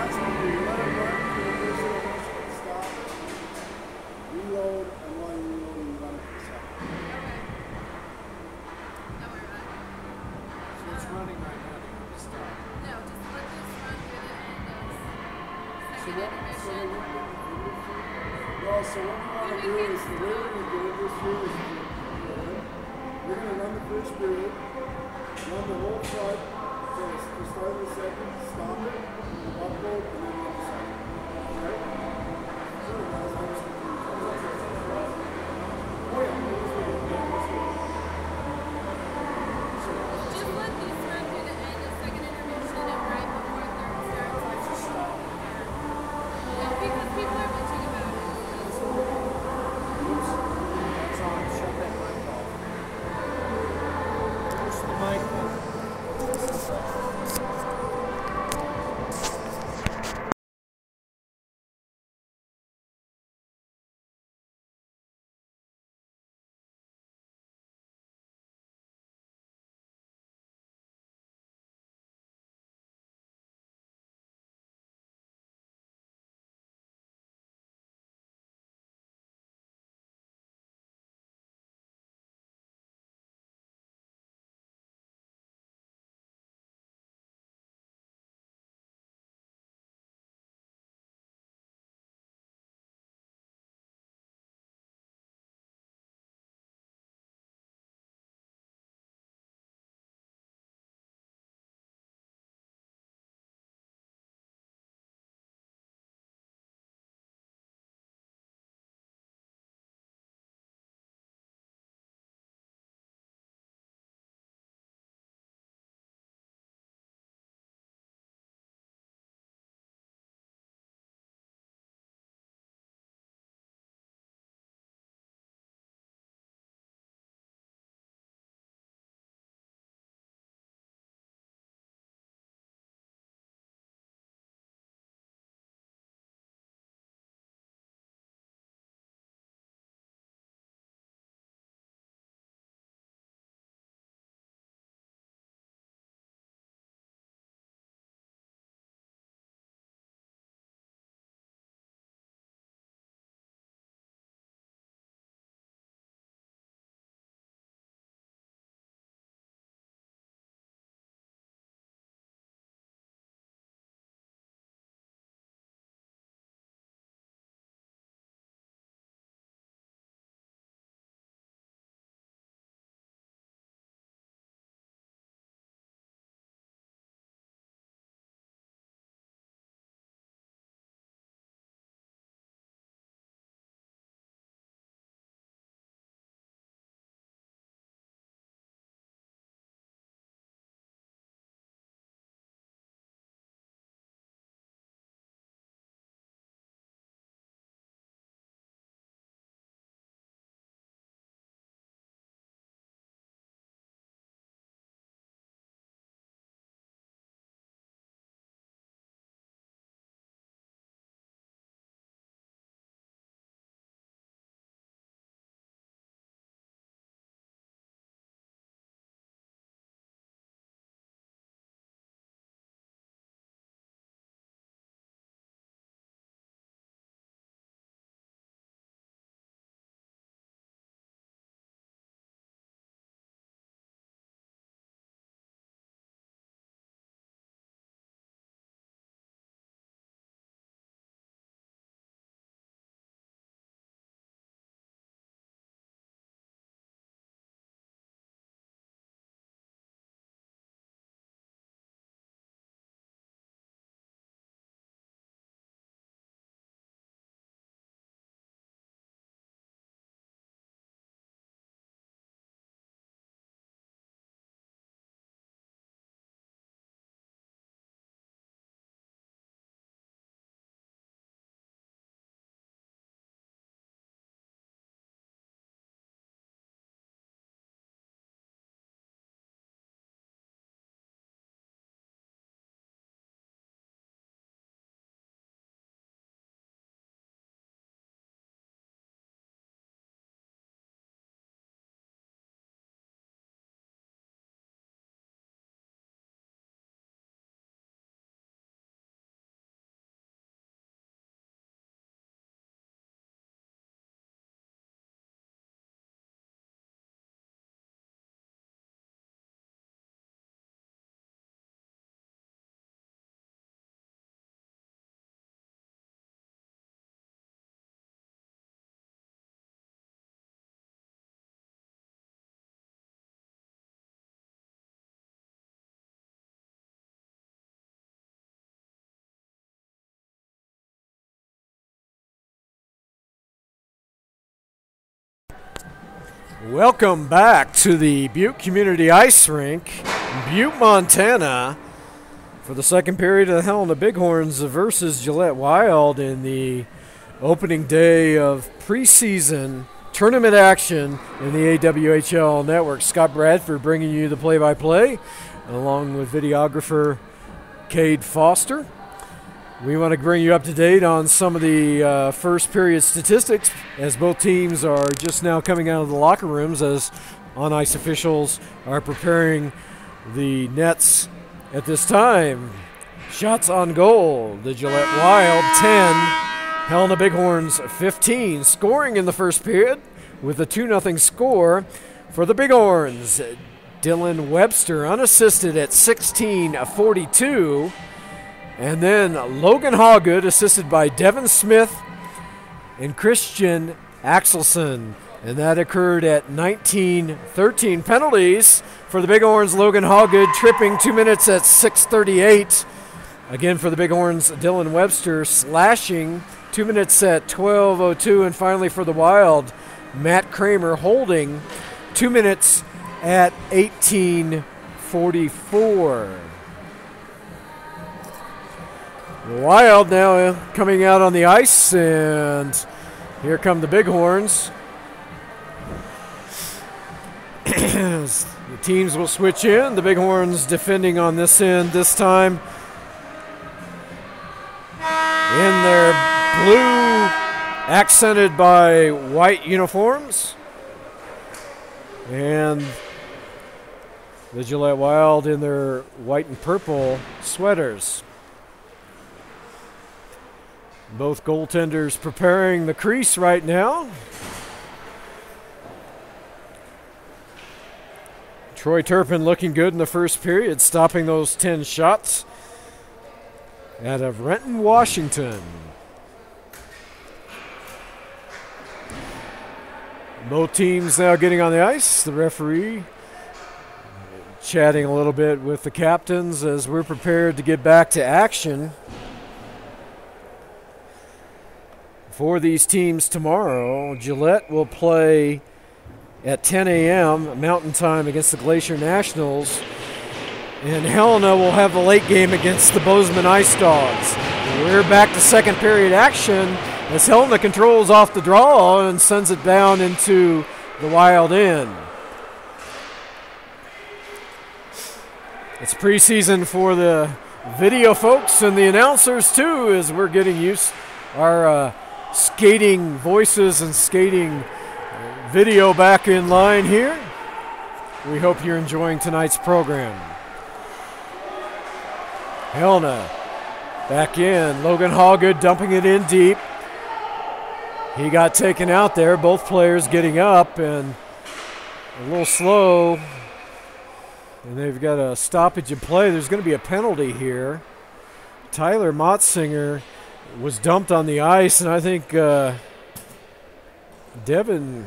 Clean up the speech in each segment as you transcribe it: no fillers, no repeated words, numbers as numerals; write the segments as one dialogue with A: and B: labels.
A: That's what you do. Let it run for the first intermission, stop it, reload, and while you reload, you run it for a second.
B: Okay. Don't worry about it.
A: So it's running right now. Do you want to stop?
B: No, just let this run through the end of
A: So
B: second
A: what, so
B: intermission.
A: well, so what we want to do is, the way we're going to do this here is we're going to run the first period, run the whole front, so to start the second, stop it, upload, and then run the second. Right? Sure, guys, I'm just going to oh yeah, let's go.
B: Just let these run through the end of second intermission and right before third starts.
A: Let's just stop.
B: Yeah, because people are bitching about it.
A: Oops. That's on. Shut that mic off. Push the mic off.
C: Welcome back to the Butte Community Ice Rink, Butte, Montana, for the second period of the Helena Bighorns versus Gillette Wild in the opening day of preseason tournament action in the AWHL network. Scott Bradford bringing you the play-by-play, along with videographer Cade Foster. We want to bring you up to date on some of the first period statistics, as both teams are just now coming out of the locker rooms as on-ice officials are preparing the nets at this time. Shots on goal, the Gillette Wild 10, Helena Bighorns 15. Scoring in the first period with a 2-0 score for the Bighorns. Dylan Webster unassisted at 16:42. And then Logan Hawgood, assisted by Devin Smith and Christian Axelson. And that occurred at 19:13. Penalties for the Bighorns. Logan Hawgood tripping 2 minutes at 6:38. Again for the Bighorns, Dylan Webster slashing 2 minutes at 12:02. And finally for the Wild, Matt Kramer holding 2 minutes at 18:44. Wild now coming out on the ice, and here come the Bighorns. The teams will switch in. The Bighorns defending on this end this time in their blue accented by white uniforms. And the Gillette Wild in their white and purple sweaters. Both goaltenders preparing the crease right now. Troy Turpin looking good in the first period, stopping those 10 shots out of Renton, Washington. Both teams now getting on the ice. The referee chatting a little bit with the captains as we're prepared to get back to action for these teams tomorrow. Gillette will play at 10 a.m. Mountain Time against the Glacier Nationals. And Helena will have the late game against the Bozeman Ice Dogs. We're back to second period action as Helena controls off the draw and sends it down into the Wild end. It's preseason for the video folks and the announcers too, as we're getting used our skating voices and skating video back in line here. We hope you're enjoying tonight's program. Helena back in. Logan Hawgood dumping it in deep. He got taken out there. Both players getting up and a little slow. And they've got a stoppage in play. There's going to be a penalty here. Tyler Motzinger was dumped on the ice, and I think Devin,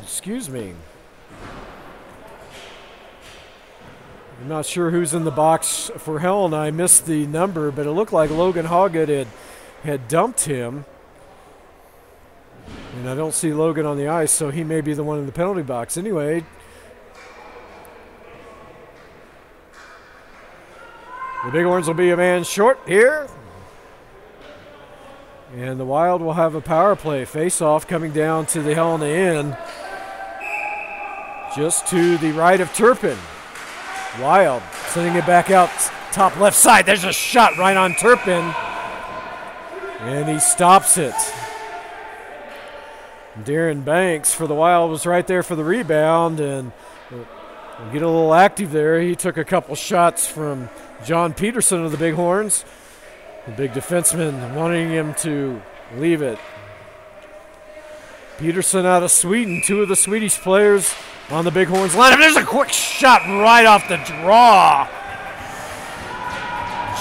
C: I'm not sure who's in the box for Helena. I missed the number, but it looked like Logan Hawgood had dumped him. And I don't see Logan on the ice, so he may be the one in the penalty box. Anyway, the Bighorns will be a man short here. And the Wild will have a power play face-off coming down to the Helena end, just to the right of Turpin. Wild sending it back out top left side. There's a shot right on Turpin, and he stops it. Darren Banks for the Wild was right there for the rebound, and get a little active there. He took a couple shots from John Peterson of the Bighorns. The big defenseman wanting him to leave it. Peterson out of Sweden, two of the Swedish players on the Bighorns lineup. There's a quick shot right off the draw.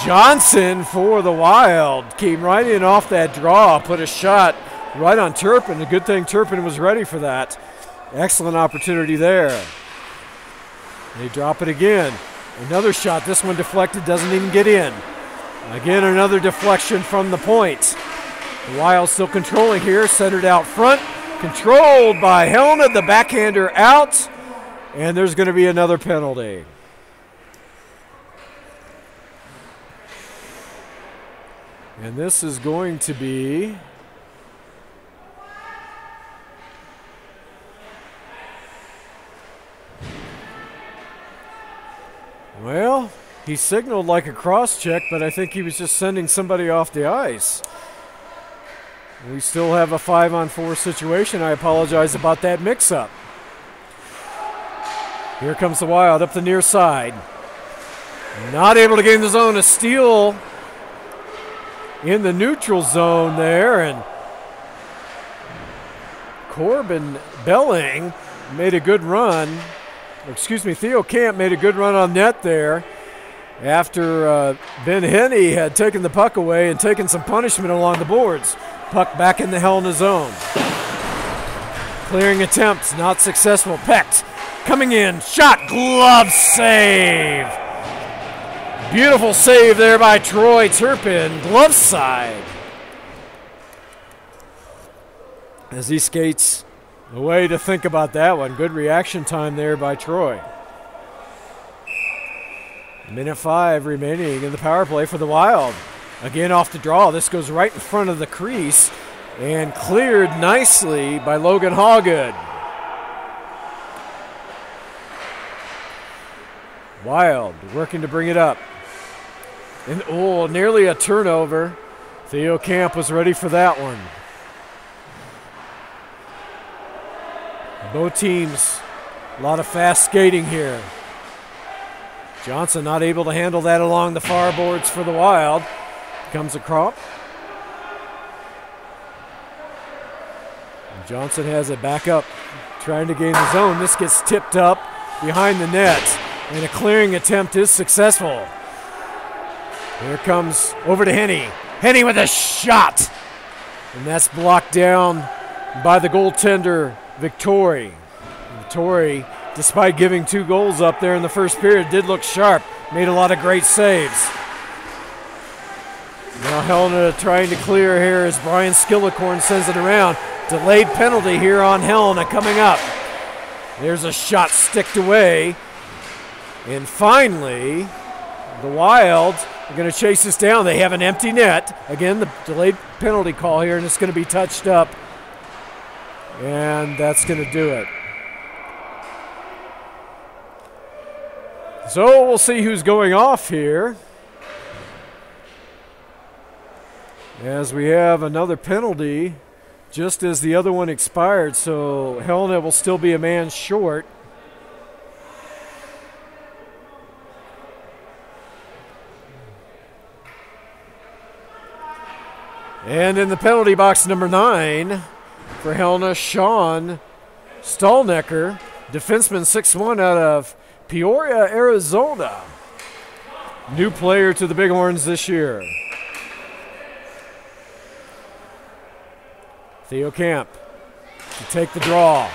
C: Johnson for the Wild came right in off that draw, put a shot right on Turpin. A good thing Turpin was ready for that. Excellent opportunity there. They drop it again. Another shot, this one deflected, doesn't even get in. Again, another deflection from the point. The Wild still controlling here, centered out front. Controlled by Helena, the backhander out. And there's going to be another penalty. And this is going to be well, he signaled like a cross-check, but I think he was just sending somebody off the ice. We still have a 5-on-4 situation. I apologize about that mix-up. Here comes the Wild up the near side. Not able to gain the zone. A steal in the neutral zone there, and Corbin Belling made a good run. Theo Camp made a good run on net there after Ben Henney had taken the puck away and taken some punishment along the boards. Puck back in the Helena zone. Clearing attempts, not successful. Pecked, coming in, shot, glove save. Beautiful save there by Troy Turpin, glove side. As he skates away to think about that one. Good reaction time there by Troy. Minute 5 remaining in the power play for the Wild. Again off the draw. This goes right in front of the crease and cleared nicely by Logan Hawgood. Wild working to bring it up. And nearly a turnover. Theo Camp was ready for that one. Both teams, a lot of fast skating here. Johnson not able to handle that along the far boards for the Wild. Comes across. And Johnson has it back up, trying to gain the zone. This gets tipped up behind the net, and a clearing attempt is successful. Here comes over to Henney. Henney with a shot, and that's blocked down by the goaltender, Victori. Victori, despite giving 2 goals up there in the first period, did look sharp, made a lot of great saves. Now Helena trying to clear here as Brian Skillicorn sends it around. Delayed penalty here on Helena coming up. There's a shot sticked away. And finally, the Wild are going to chase this down. They have an empty net. Again, the delayed penalty call here, and it's going to be touched up. And that's going to do it. So we'll see who's going off here, as we have another penalty just as the other one expired. So Helena will still be a man short. And in the penalty box, number 9 for Helena, Sean Stallnecker, defenseman, 6'1", out of Peoria, Arizona. New player to the Bighorns this year. Theo Camp to take the draw.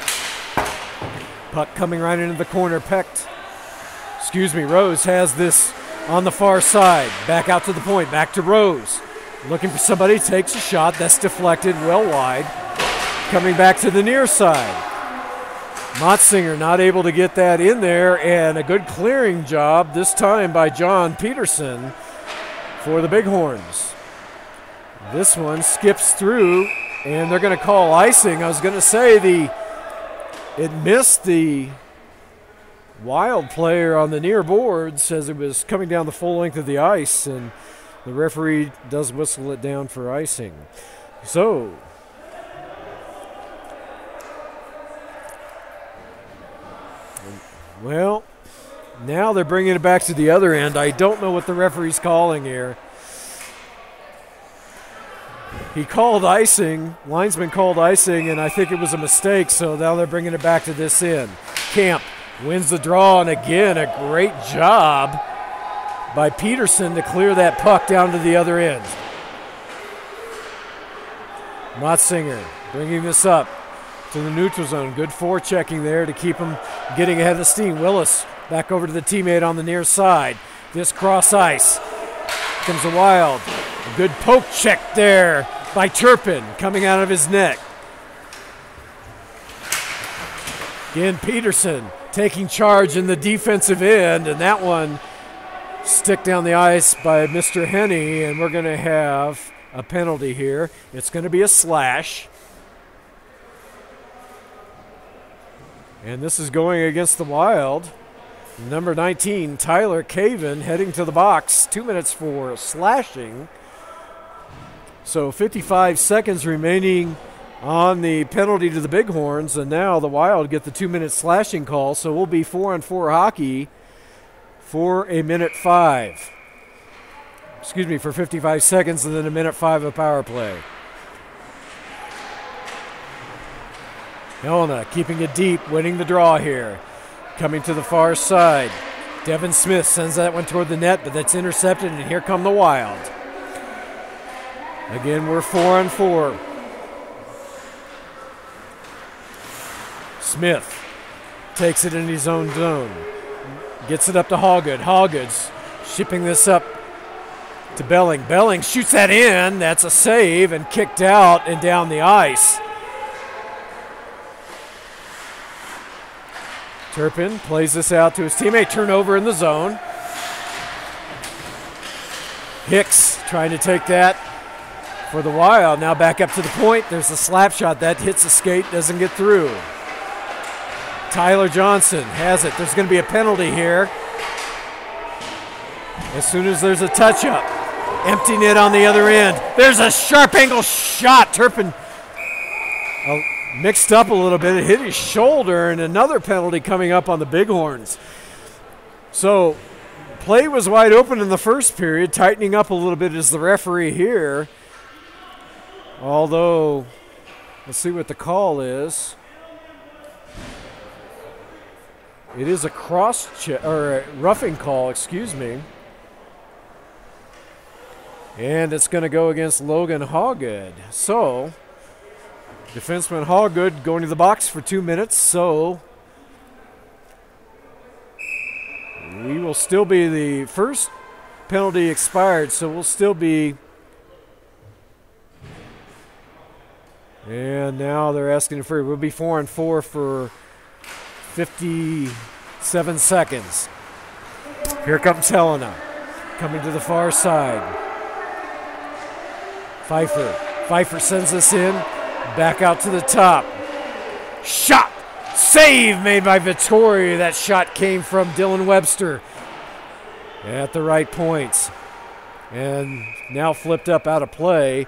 C: Puck coming right into the corner. Rose has this on the far side. Back out to the point. Back to Rose. Looking for somebody. Takes a shot. That's deflected well wide. Coming back to the near side. Motzinger not able to get that in there, and a good clearing job this time by John Peterson for the Bighorns. This one skips through, and they're going to call icing. I was going to say it missed the Wild player on the near boards as it was coming down the full length of the ice, and the referee does whistle it down for icing. So well, now they're bringing it back to the other end. I don't know what the referee's calling here. He called icing, linesman called icing, and I think it was a mistake, so now they're bringing it back to this end. Camp wins the draw, and again, a great job by Peterson to clear that puck down to the other end. Motzinger bringing this up to the neutral zone. Good forechecking there to keep him getting ahead of steam. Willis back over to the teammate on the near side. This cross ice. Comes the Wild. A good poke check there by Turpin coming out of his neck. Again, Peterson taking charge in the defensive end, and that one stick down the ice by Mr. Henney, and we're going to have a penalty here. It's going to be a slash. And this is going against the Wild. Number 19, Tyler Caven, heading to the box. 2 minutes for slashing. So 55 seconds remaining on the penalty to the Bighorns, and now the Wild get the 2-minute slashing call, so we'll be 4-on-4 hockey for a minute 5. Excuse me, for 55 seconds and then a minute 5 of power play. Helena keeping it deep, winning the draw here. Coming to the far side. Devin Smith sends that one toward the net, but that's intercepted, and here come the Wild. Again, we're 4-on-4. Smith takes it in his own zone. Gets it up to Hallgood. Hallgood's shipping this up to Belling. Belling shoots that in. That's a save and kicked out and down the ice. Turpin plays this out to his teammate. Turnover in the zone. Hicks trying to take that for the Wild. Now back up to the point. There's a slap shot. That hits the skate, doesn't get through. Tyler Johnson has it. There's going to be a penalty here. As soon as there's a touch-up. Empty net on the other end. There's a sharp angle shot. Turpin mixed up a little bit. It hit his shoulder, and another penalty coming up on the Bighorns. So play was wide open in the first period, tightening up a little bit as the referee here. Although, let's see what the call is. It is a or a roughing call, excuse me. And it's going to go against Logan Hallgood. So, defenseman Hallgood going to the box for 2 minutes. So, we will still be the first penalty expired. So, we'll still be. And now they're asking for, we'll be 4-on-4 for 57 seconds. Here comes Helena coming to the far side. Pfeiffer sends us in, back out to the top. Shot! Save made by Vittori. That shot came from Dylan Webster at the right points. And now flipped up out of play.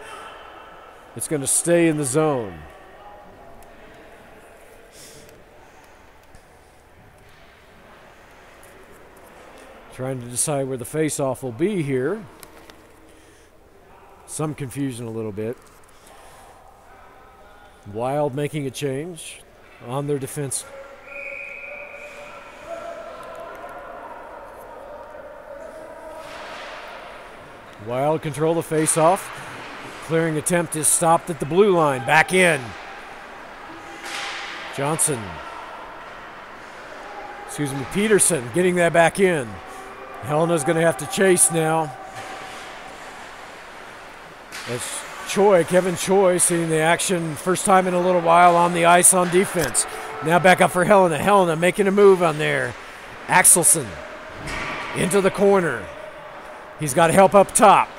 C: It's going to stay in the zone. Trying to decide where the face-off will be here. Some confusion a little bit. Wild making a change on their defense. Wild control the face-off. Clearing attempt is stopped at the blue line. Back in. Johnson. Excuse me, Peterson getting that back in. Helena's going to have to chase now. It's Kevin Choi, seeing the action first time in a little while on the ice on defense. Now back up for Helena. Helena making a move on there. Axelson into the corner. He's got help up top.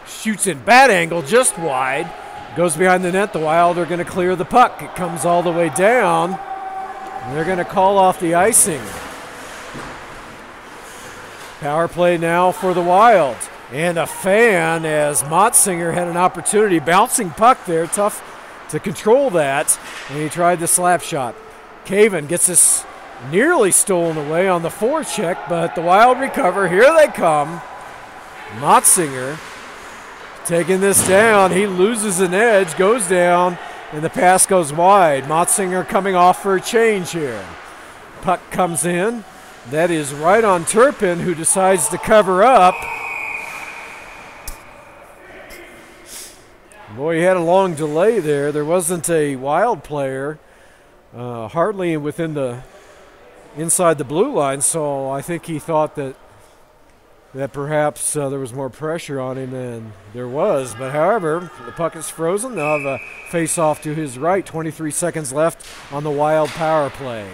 C: Shoots in bad angle, just wide. Goes behind the net. The Wild are going to clear the puck. It comes all the way down. And they're going to call off the icing. Power play now for the Wild. And a fan as Motzinger had an opportunity. Bouncing puck there. Tough to control that. And he tried the slap shot. Caven gets this nearly stolen away on the forecheck, but the Wild recover. Here they come. Motzinger taking this down. He loses an edge, goes down, and the pass goes wide. Motzinger coming off for a change here. Puck comes in. That is right on Turpin, who decides to cover up. Boy, he had a long delay there. There wasn't a Wild player hardly within inside the blue line, so I think he thought that perhaps there was more pressure on him than there was. But however, the puck is frozen. They'll have a face-off to his right. 23 seconds left on the Wild power play.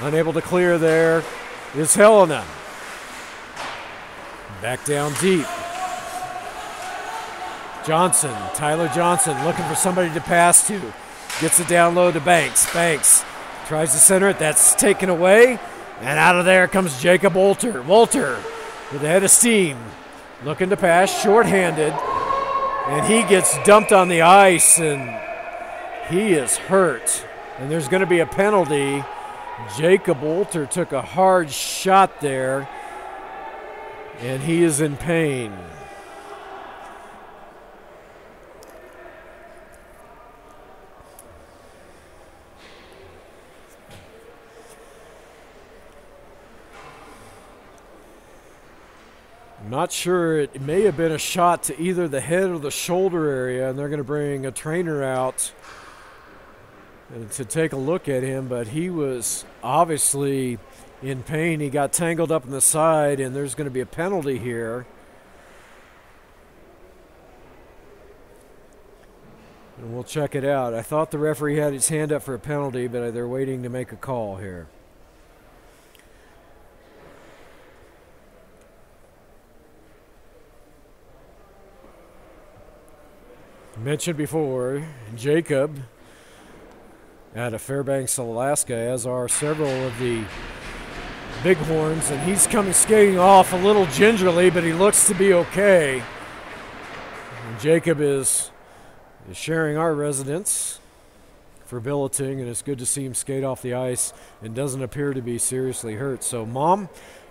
C: Unable to clear there is Helena. Back down deep. Johnson, Tyler Johnson looking for somebody to pass to. Gets it down low to Banks. Banks tries to center it. That's taken away. And out of there comes Jacob Wolter. Wolter with a head of steam. Looking to pass, shorthanded. And he gets dumped on the ice, and he is hurt. And there's going to be a penalty. Jacob Wolter took a hard shot there, and he is in pain. I'm not sure. It may have been a shot to either the head or the shoulder area, and they're going to bring a trainer out to take a look at him, but he was obviously in pain. He got tangled up in the side, and there's going to be a penalty here. And we'll check it out. I thought the referee had his hand up for a penalty, but they're waiting to make a call here. Mentioned before, Jacob out of Fairbanks, Alaska, as are several of the Bighorns, and he's coming skating off a little gingerly, but he looks to be okay. And Jacob is sharing our residence for billeting, and it's good to see him skate off the ice and doesn't appear to be seriously hurt. So, Mom,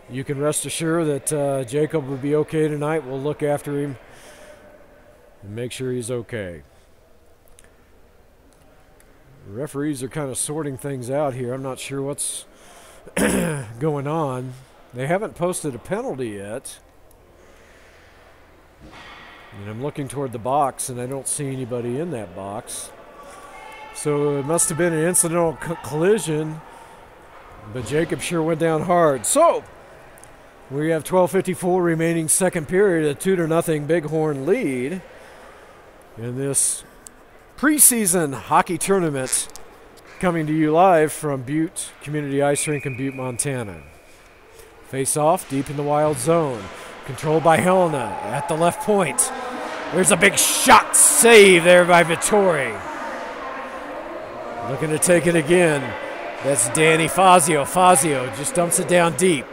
C: you can rest assured that Jacob will be okay tonight. We'll look after him and make sure he's okay. The referees are kind of sorting things out here. I'm not sure what's going on. They haven't posted a penalty yet. And I'm looking toward the box, and I don't see anybody in that box. So it must have been an incidental collision, but Jacob sure went down hard. So we have 12:54 remaining second period, a 2-0 Bighorn lead in this preseason hockey tournament, coming to you live from Butte Community Ice Rink in Butte, Montana. Face off deep in the wild zone, controlled by Helena at the left point. There's a big shot save there by Vittori. Looking to take it again. That's Danny Fazio. Fazio just dumps it down deep.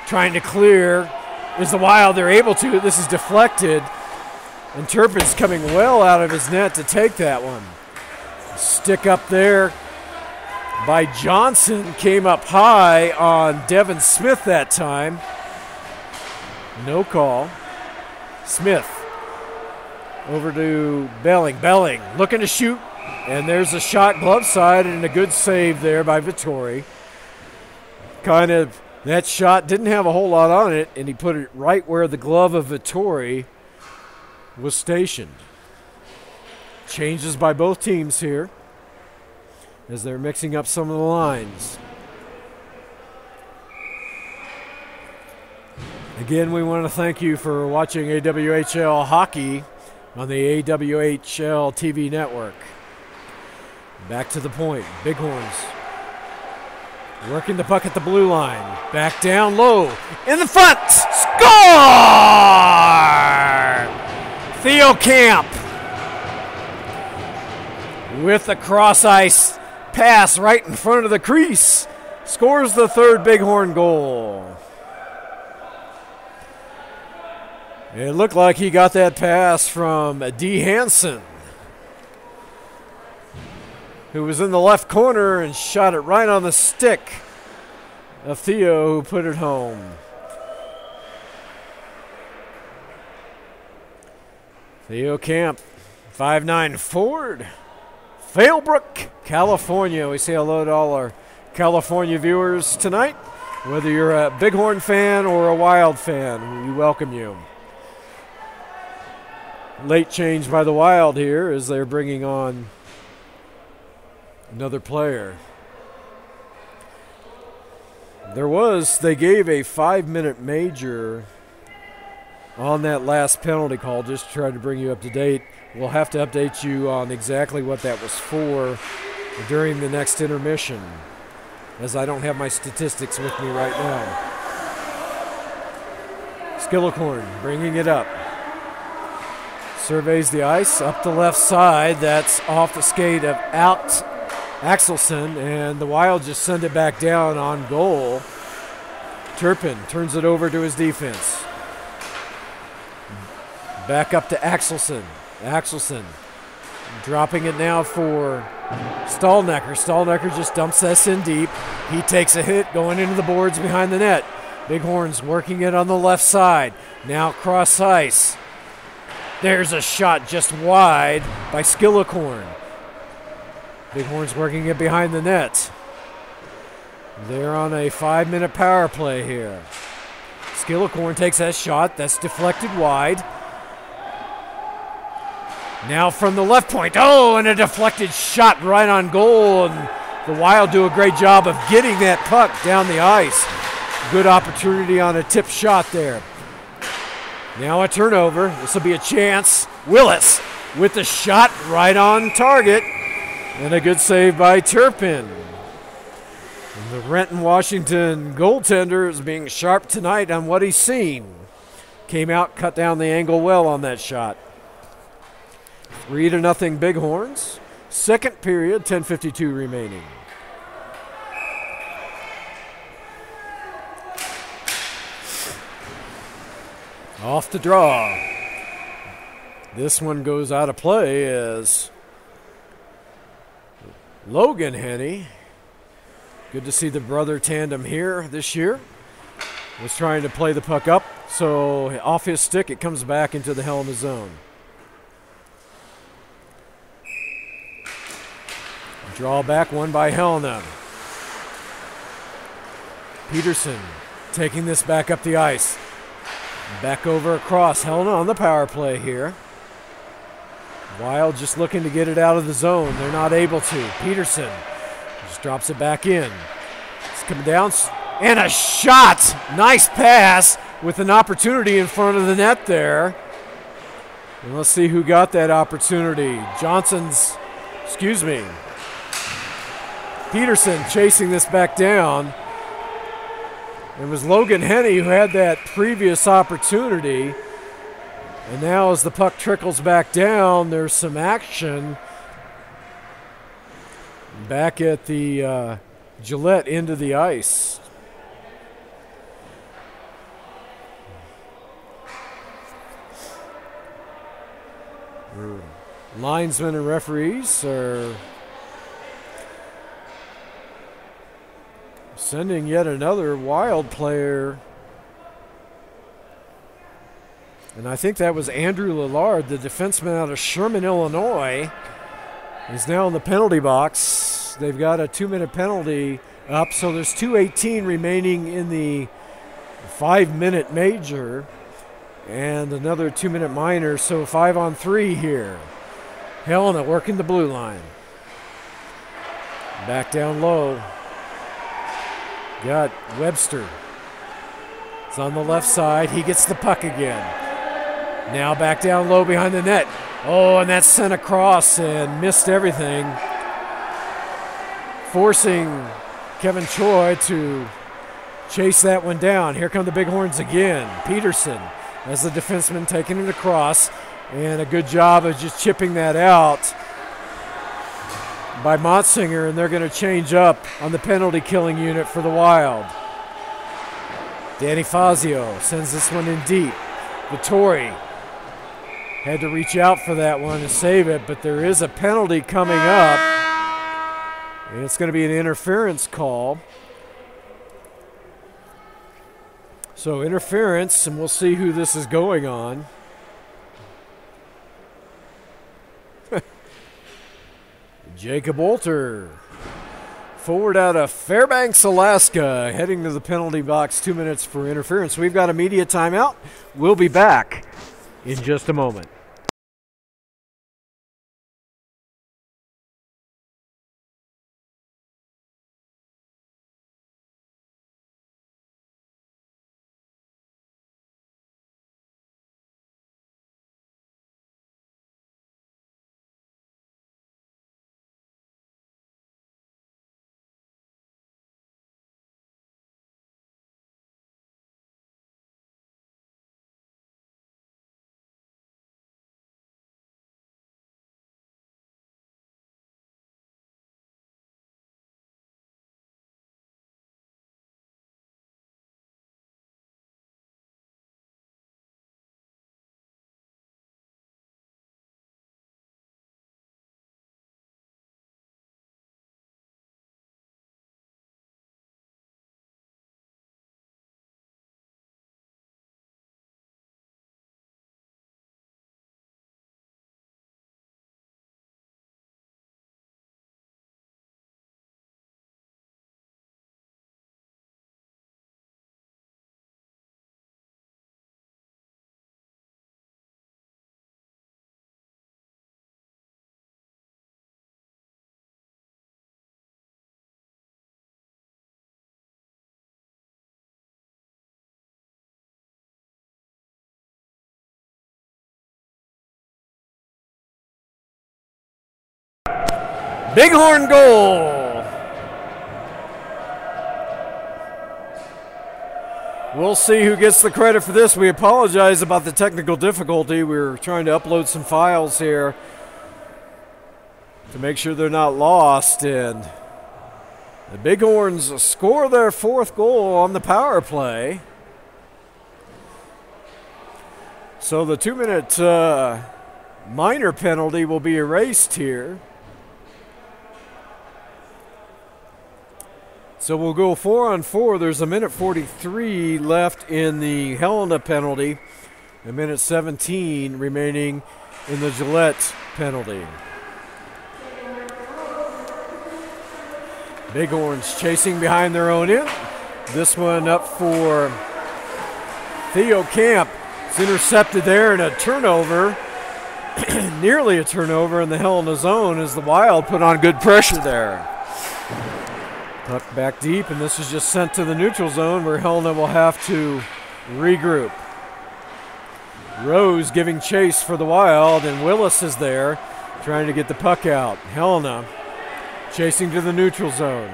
C: Trying to clear. Is the Wild. They're able to. This is deflected. And Turpin's coming well out of his net to take that one. Stick up there by Johnson. Came up high on Devin Smith that time. No call. Smith over to Belling. Belling looking to shoot. And there's a shot glove side and a good save there by Vittori. That shot didn't have a whole lot on it, and he put it right where the glove of Vittori was stationed. Changes by both teams here as they're mixing up some of the lines. Again, we want to thank you for watching AWHL hockey on the AWHL TV network. Back to the point. Bighorns working the puck at the blue line. Back down low. In the front. Score! Theo Camp with a cross-ice pass right in front of the crease. Scores the third Bighorn goal. It looked like he got that pass from D. Hansen, who was in the left corner and shot it right on the stick of Theo, who put it home. Theo Camp, 5'9" forward, Failbrook, California. We say hello to all our California viewers tonight. Whether you're a Bighorn fan or a Wild fan, we welcome you. Late change by the Wild here as they're bringing on another player. They gave a 5-minute major on that last penalty call, just to try to bring you up to date. We'll have to update you on exactly what that was for during the next intermission. as I don't have my statistics with me right now. Skillicorn bringing it up. Surveys the ice up the left side. That's off the skate of Axelson, and the Wild just send it back down on goal. Turpin turns it over to his defense. Back up to Axelson. Axelson dropping it now for Stallnecker. Stallnecker just dumps this in deep. He takes a hit going into the boards behind the net. Bighorns working it on the left side. Now cross ice. There's a shot just wide by Skillicorn. Bighorns working it behind the net. They're on a 5-minute power play here. Skillicorn takes that shot. That's deflected wide. Now from the left point. Oh, and a deflected shot right on goal. And the Wild do a great job of getting that puck down the ice. Good opportunity on a tip shot there. Now a turnover. This will be a chance. Willis with the shot right on target. And a good save by Turpin. And the Renton Washington goaltender is being sharp tonight on what he's seen. Came out, cut down the angle well on that shot. 3-0 Bighorns. Second period, 10:52 remaining. Off the draw. This one goes out of play as Logan Henney. Good to see the brother tandem here this year. Was trying to play the puck up, so off his stick it comes back into the Helena zone. Draw back, one by Helena. Peterson taking this back up the ice. Back over across. Helena on the power play here. Wild just looking to get it out of the zone. They're not able to. Peterson just drops it back in. It's coming down. And a shot. Nice pass with an opportunity in front of the net there. And let's see who got that opportunity. Peterson chasing this back down. It was Logan Henney who had that previous opportunity. And now as the puck trickles back down, there's some action back at the Gillette end of the ice. Linesmen and referees are sending yet another Wild player. And I think that was Andrew Lillard, the defenseman out of Sherman, Illinois. He's now in the penalty box. They've got a 2-minute penalty up, so there's 2:18 remaining in the 5-minute major and another 2-minute minor, so 5-on-3 here. Helena working the blue line. Back down low. Got Webster. It's on the left side. He gets the puck again. Now back down low behind the net. Oh, and that's sent across and missed everything. Forcing Kevin Choi to chase that one down. Here come the Bighorns again. Peterson as the defenseman taking it across. And a good job of just chipping that out by Motzinger, and they're going to change up on the penalty killing unit for the Wild. Danny Fazio sends this one in deep. Vittori had to reach out for that one to save it, but there is a penalty coming up, and it's going to be an interference call. So interference, and we'll see who this is going on. Jacob Olter, forward out of Fairbanks, Alaska, heading to the penalty box. 2 minutes for interference. We've got a media timeout. We'll be back in just a moment. Bighorn goal. We'll see who gets the credit for this. We apologize about the technical difficulty. We're trying to upload some files here to make sure they're not lost. And the Bighorns score their 4th goal on the power play. So the 2-minute minor penalty will be erased here. So we'll go 4-on-4. There's a minute 43 left in the Helena penalty, a minute 17 remaining in the Gillette penalty. Bighorns chasing behind their own end. This one up for Theo Camp. It's intercepted there and a turnover, nearly a turnover in the Helena zone as the Wild put on good pressure there. Puck back deep, and this is just sent to the neutral zone where Helena will have to regroup. Rose giving chase for the Wild, and Willis is there trying to get the puck out. Helena chasing to the neutral zone.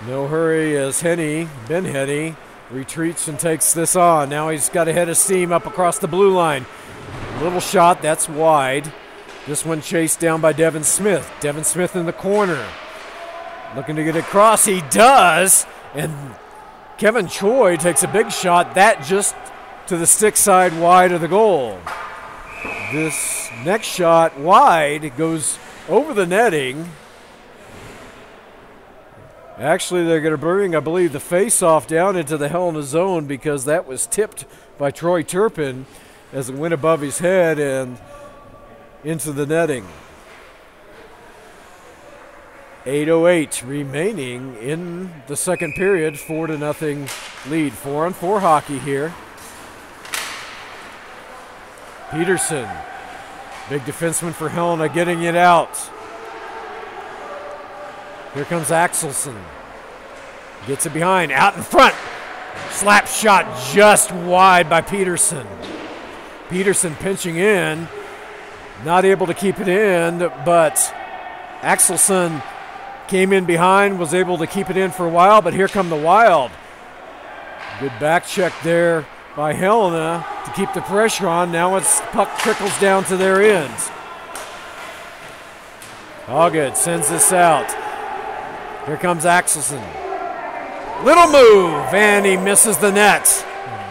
C: No hurry as Ben Henny retreats and takes this on. Now he's got a head of steam up across the blue line. Little shot, that's wide. This one chased down by Devin Smith. Devin Smith in the corner. Looking to get across. He does. And Kevin Choi takes a big shot. That just to the stick side wide of the goal. This next shot wide goes over the netting. Actually, they're going to bring, I believe, the face-off down into the Helena zone because that was tipped by Troy Turpin as it went above his head and into the netting. 8:08 remaining in the second period, 4-0 lead. 4-on-4 hockey here. Peterson, big defenseman for Helena, getting it out. Here comes Axelson. Gets it behind, out in front. Slap shot just wide by Peterson. Peterson pinching in. Not able to keep it in, but Axelson came in behind, was able to keep it in for a while, but here come the Wild. Good back check there by Helena to keep the pressure on. Now it's puck trickles down to their ends. Hoggett sends this out. Here comes Axelson. Little move, and he misses the net.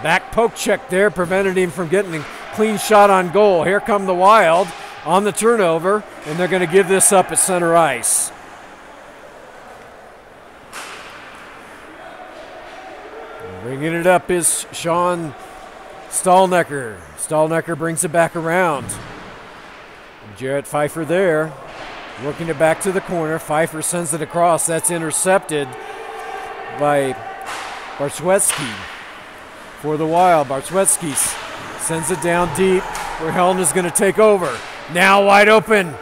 C: Back poke check there prevented him from getting a clean shot on goal. Here come the Wild on the turnover, and they're going to give this up at center ice. Bringing it up is Sean Stallnecker. Stallnecker brings it back around. Jarrett Pfeiffer there, working it back to the corner. Pfeiffer sends it across. That's intercepted by Bartschwetsky for the Wild. Bartschwetsky sends it down deep where Helena's going to take over. Now wide open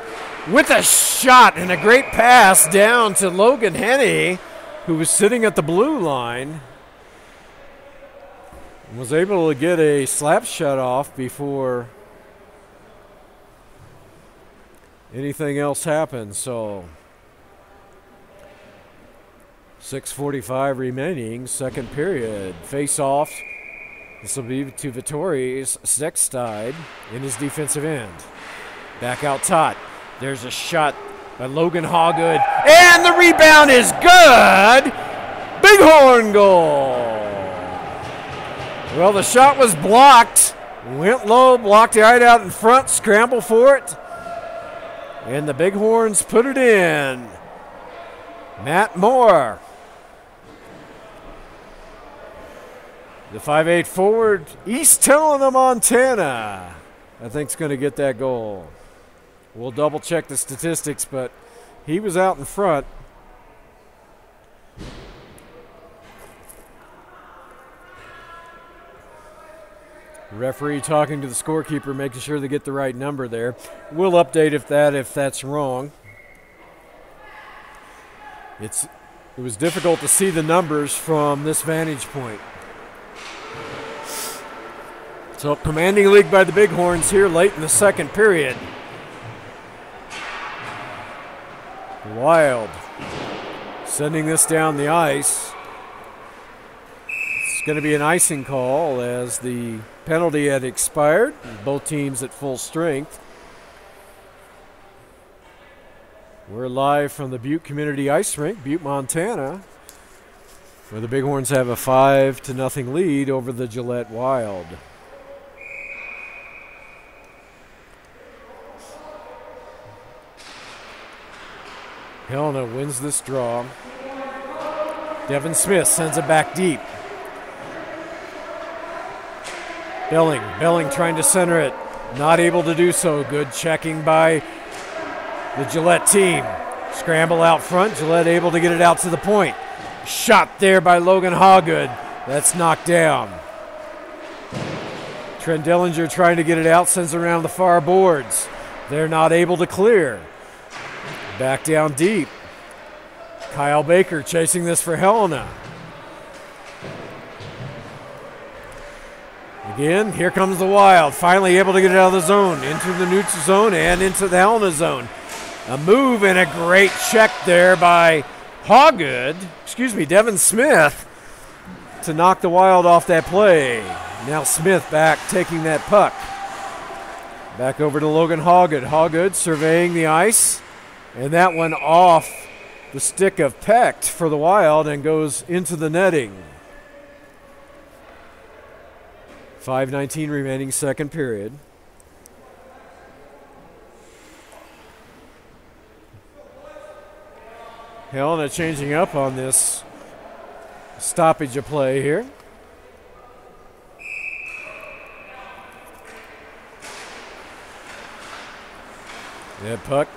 C: with a shot and a great pass down to Logan Henney, who was sitting at the blue line. Was able to get a slap shot off before anything else happened. So 6:45 remaining, second period. Face off. This will be to Vittori's Sextide in his defensive end. Back out top. There's a shot by Logan Hawgood, and the rebound is good. Bighorn goal. Well, the shot was blocked. Went low, blocked right out in front, scramble for it. And the Bighorns put it in. Matt Moore. The 5'8" forward, East Helena, Montana, I think is going to get that goal. We'll double check the statistics, but he was out in front. Referee talking to the scorekeeper, making sure they get the right number there. We'll update if that's wrong. It was difficult to see the numbers from this vantage point. So commanding lead by the Bighorns here late in the second period. Wild sending this down the ice. It's going to be an icing call as the penalty had expired. Both teams at full strength. We're live from the Butte Community Ice Rink, Butte, Montana, where the Bighorns have a 5-0 lead over the Gillette Wild. Helena wins this draw. Devin Smith sends it back deep. Belling trying to center it. Not able to do so. Good checking by the Gillette team. Scramble out front. Gillette able to get it out to the point. Shot there by Logan Hawgood. That's knocked down. Trent Dellinger trying to get it out. Sends it around the far boards. They're not able to clear. Back down deep. Kyle Baker chasing this for Helena. Again, here comes the Wild. Finally able to get it out of the zone. Into the neutral zone and into the Helena zone. A move and a great check there by Devin Smith to knock the Wild off that play. Now Smith back taking that puck. Back over to Logan Hawgood. Hawgood surveying the ice. And that one off the stick of Pecht for the Wild and goes into the netting. 5:19 remaining second period. Helena changing up on this stoppage of play here. That puck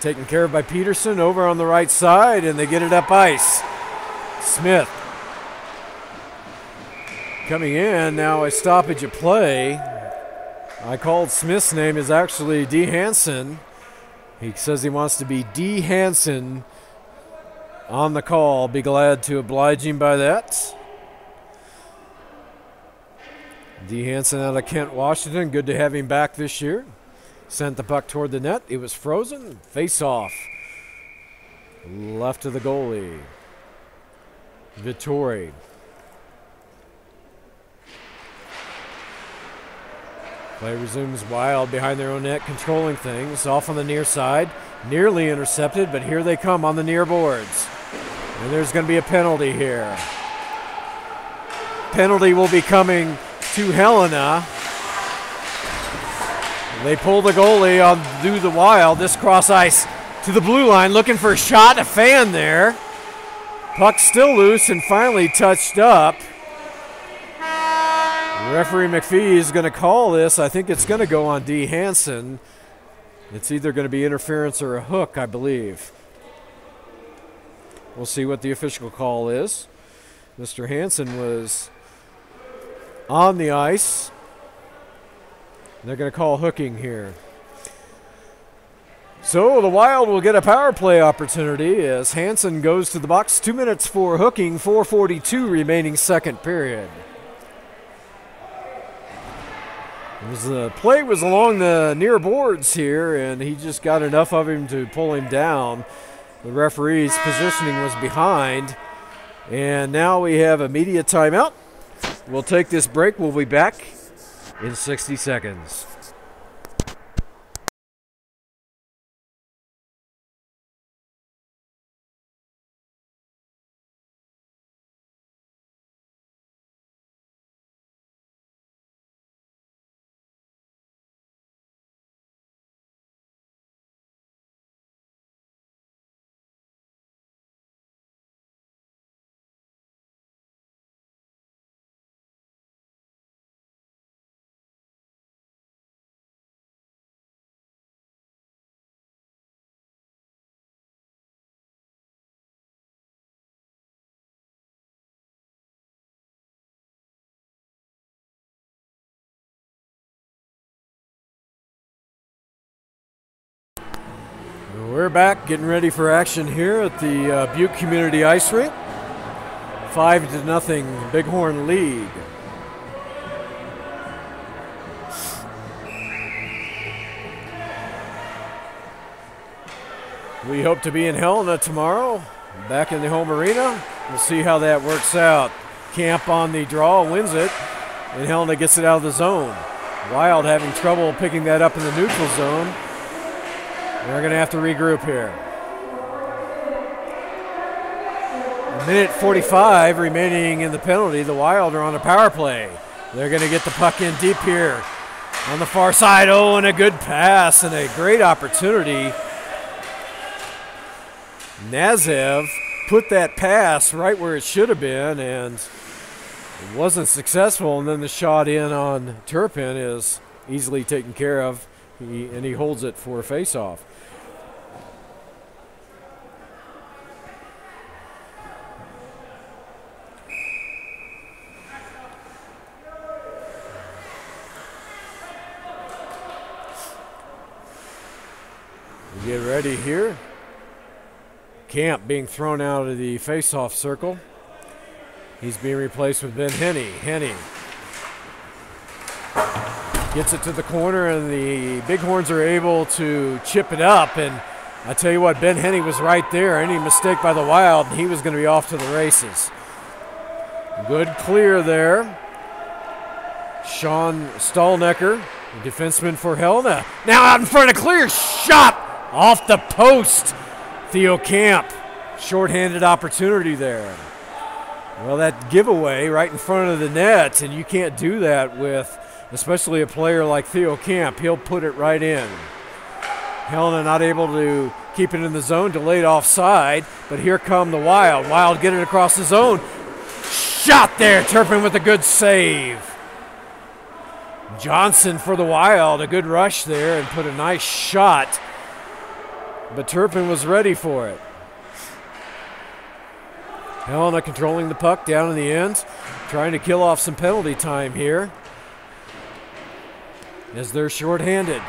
C: taken care of by Peterson over on the right side, and they get it up ice. Smith coming in, now a stoppage of play. I called Smith's name is actually D. Hansen. He says he wants to be D. Hansen on the call. Be glad to oblige him by that. D. Hansen out of Kent, Washington. Good to have him back this year. Sent the puck toward the net. It was frozen. Face off. Left to the goalie. Vittori. Play resumes. Wild behind their own net, controlling things. Off on the near side. Nearly intercepted, but here they come on the near boards. And there's going to be a penalty here. Penalty will be coming to Helena. They pull the goalie on through the Wild. This cross ice to the blue line, looking for a shot, a fan there. Puck still loose and finally touched up. Referee McPhee is going to call this. I think it's going to go on D. Hansen. It's either going to be interference or a hook, I believe. We'll see what the official call is. Mr. Hansen was on the ice. They're going to call hooking here. So the Wild will get a power play opportunity as Hansen goes to the box. 2 minutes for hooking, 4:42 remaining second period. The play was along the near boards here, and he just got enough of him to pull him down. The referee's positioning was behind. And now we have a media timeout. We'll take this break. We'll be back in 60 seconds. We're back, getting ready for action here at the Butte Community Ice Rink. 5-0 Bighorn lead. We hope to be in Helena tomorrow, back in the home arena. We'll see how that works out. Camp on the draw, wins it, and Helena gets it out of the zone. Wild having trouble picking that up in the neutral zone. They're going to have to regroup here. A minute 45 remaining in the penalty. The Wild are on a power play. They're going to get the puck in deep here on the far side. Oh, and a good pass and a great opportunity. Nazev put that pass right where it should have been, and it wasn't successful. And then the shot in on Turpin is easily taken care of, and he holds it for a face-off. We get ready here. Camp being thrown out of the face-off circle. He's being replaced with Ben Henney. Henney gets it to the corner, and the Bighorns are able to chip it up. And I tell you what, Ben Henney was right there. Any mistake by the Wild, and he was going to be off to the races. Good clear there. Sean Stallnecker, the defenseman for Helena. Now out in front, a clear shot off the post. Theo Camp, shorthanded opportunity there. Well, that giveaway right in front of the net, and you can't do that with especially a player like Theo Camp. He'll put it right in. Helena not able to keep it in the zone, delayed offside, but here come the Wild. Wild get it across the zone. Shot there, Turpin with a good save. Johnson for the Wild, a good rush there and put a nice shot. But Turpin was ready for it. Helena controlling the puck down in the end, trying to kill off some penalty time here as they're shorthanded.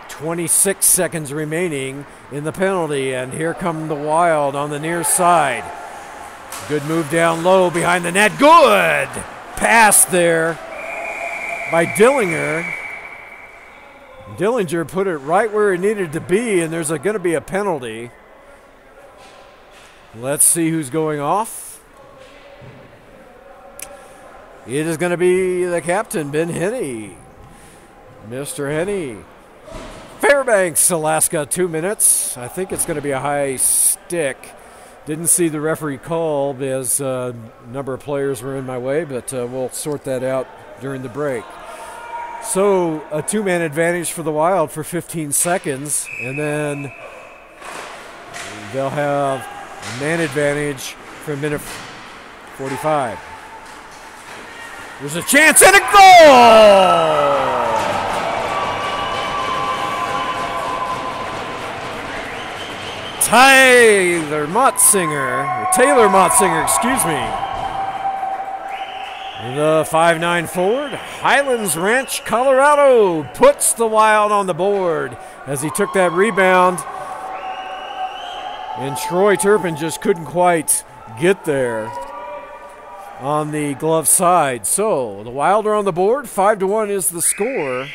C: 26 seconds remaining in the penalty, and here come the Wild on the near side. Good move down low behind the net. Good pass there by Dillinger. Dillinger put it right where it needed to be, and there's going to be a penalty. Let's see who's going off. It is going to be the captain, Ben Henney. Mr. Henney. Fairbanks, Alaska, 2 minutes. I think it's going to be a high stick. Didn't see the referee call as a number of players were in my way, but we'll sort that out during the break. So a two-man advantage for the Wild for 15 seconds, and then they'll have a man advantage for a minute 45. There's a chance and a goal! Taylor Motzinger, excuse me. The 5'9" forward, Highlands Ranch, Colorado, puts the Wild on the board as he took that rebound. And Troy Turpin just couldn't quite get there on the glove side. So the Wild are on the board. 5-1 is the score.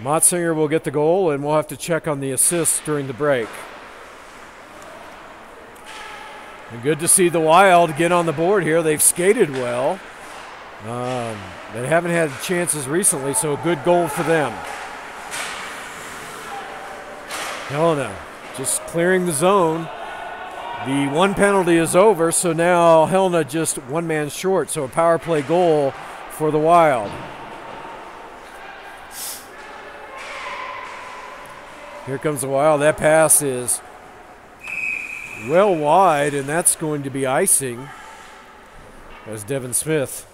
C: Motzinger will get the goal, and we'll have to check on the assists during the break. And good to see the Wild get on the board here. They've skated well. They haven't had chances recently, so a good goal for them. Helena just clearing the zone. The one penalty is over, so now Helena just one man short, so a power play goal for the Wild. Here comes the Wild. That pass is well wide, and that's going to be icing as Devin Smith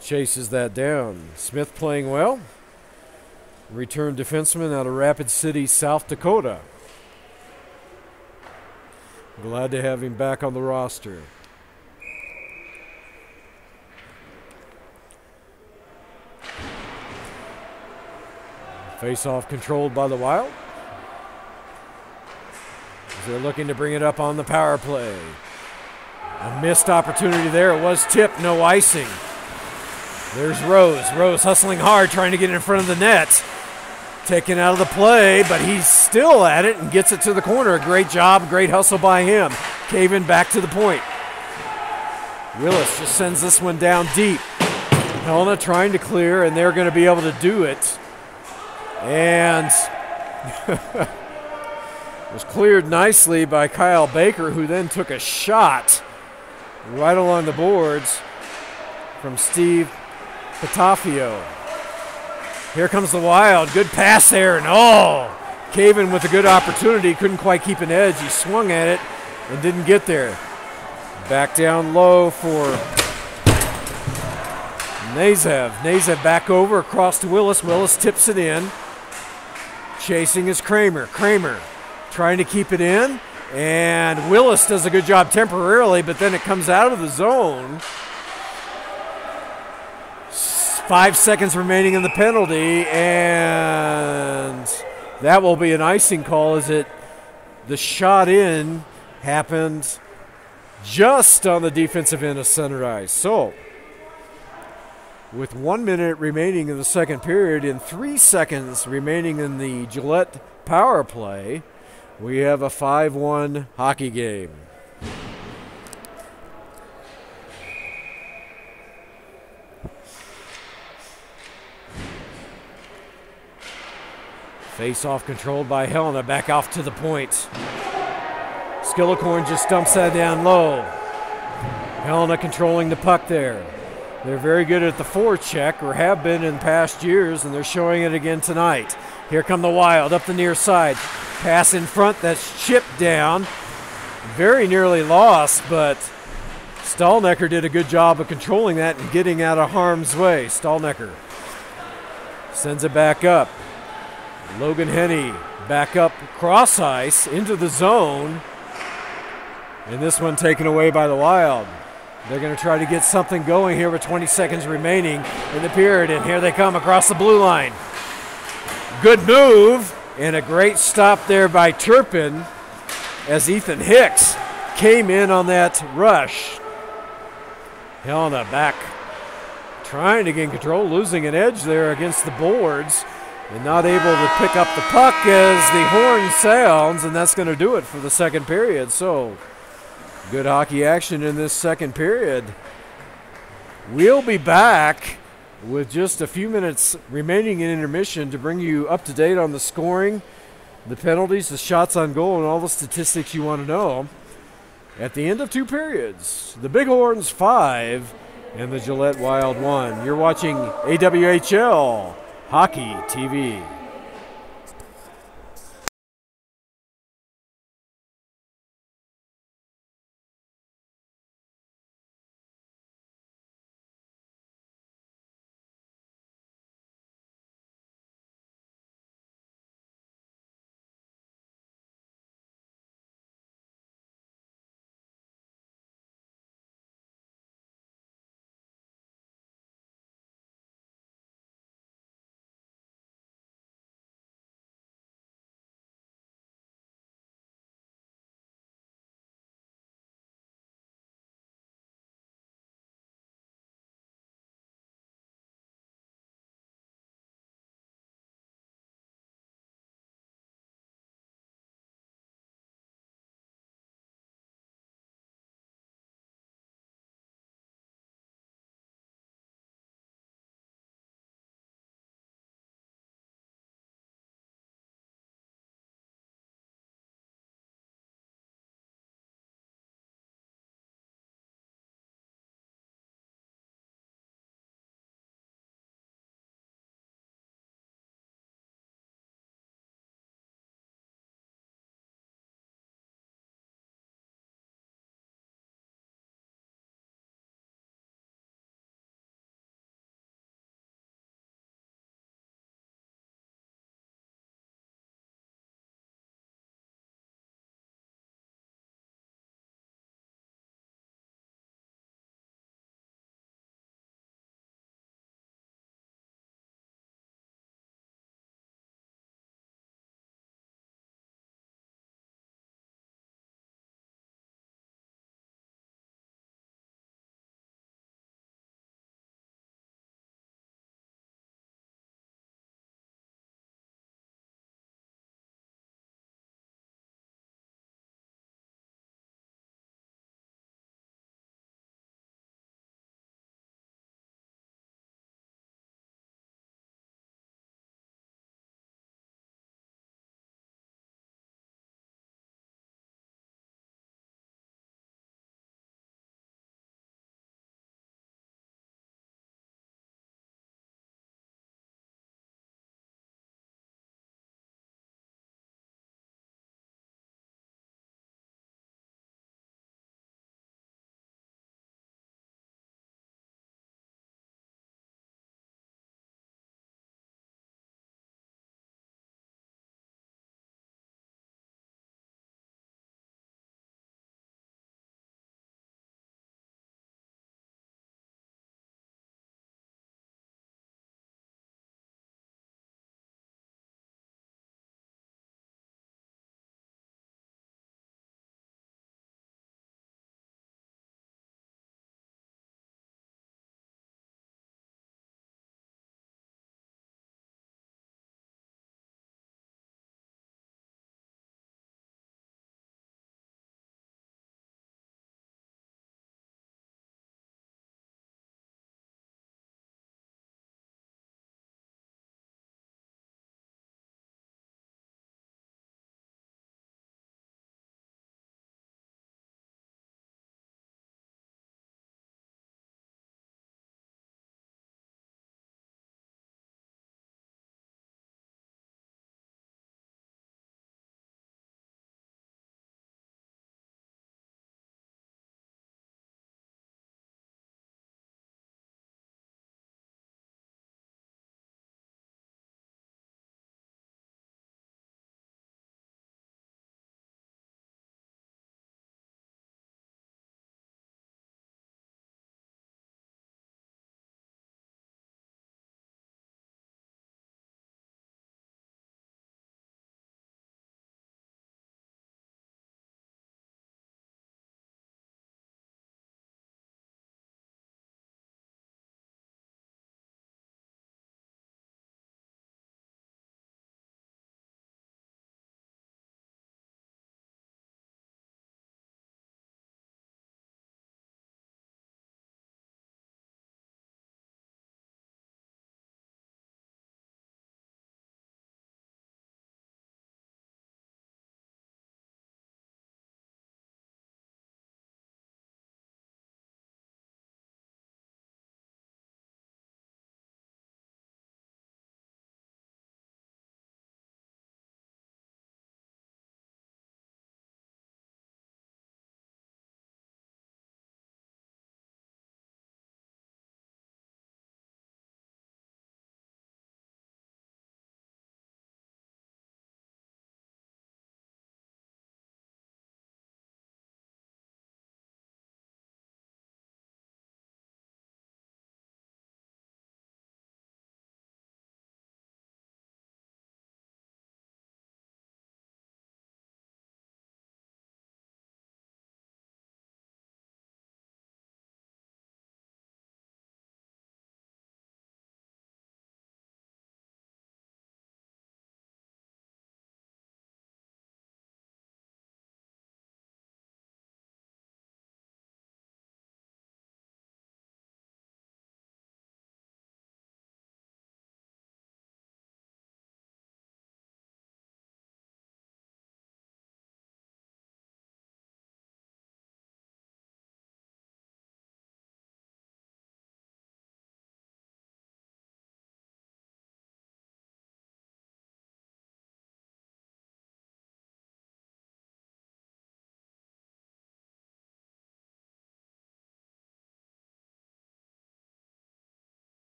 C: chases that down. Smith playing well. Return defenseman out of Rapid City, South Dakota. Glad to have him back on the roster. Face-off controlled by the Wild. They're looking to bring it up on the power play. A missed opportunity there. It was tipped, no icing. There's Rose. Rose hustling hard, trying to get in front of the net. taken out of the play, but he's still at it and gets it to the corner. Great job, great hustle by him. Caven back to the point. Willis just sends this one down deep. Helena trying to clear, and they're going to be able to do it. And was cleared nicely by Kyle Baker, who then took a shot right along the boards from Steve Patafio. Here comes the Wild. Good pass there, and Caven with a good opportunity. Couldn't quite keep an edge. He swung at it and didn't get there. Back down low for Nazev. Nazev back over across to Willis. Willis tips it in. Chasing is Kramer. Kramer trying to keep it in. And Willis does a good job temporarily, but then it comes out of the zone. 5 seconds remaining in the penalty, and that will be an icing call as the shot in happened just on the defensive end of center ice. So, with 1 minute remaining in the second period and 3 seconds remaining in the Gillette power play, we have a 5-1 hockey game. Face-off controlled by Helena, back off to the point. Skillicorn just dumps that down low. Helena controlling the puck there. They're very good at the forecheck, or have been in past years, and they're showing it again tonight. Here come the Wild up the near side. Pass in front, that's chipped down. Very nearly lost, but Stallnecker did a good job of controlling that and getting out of harm's way. Stallnecker sends it back up. Logan Henney back up cross ice into the zone. And this one taken away by the Wild. They're going to try to get something going here with 20 seconds remaining in the period. And here they come across the blue line. Good move and a great stop there by Turpin as Ethan Hicks came in on that rush. Helena back trying to gain control, losing an edge there against the boards. And not able to pick up the puck as the horn sounds, and that's going to do it for the second period. So, good hockey action in this second period. We'll be back with just a few minutes remaining in intermission to bring you up to date on the scoring, the penalties, the shots on goal, and all the statistics you want to know. At the end of 2 periods, the Bighorns 5 and the Gillette Wild 1. You're watching AWHL Hockey TV.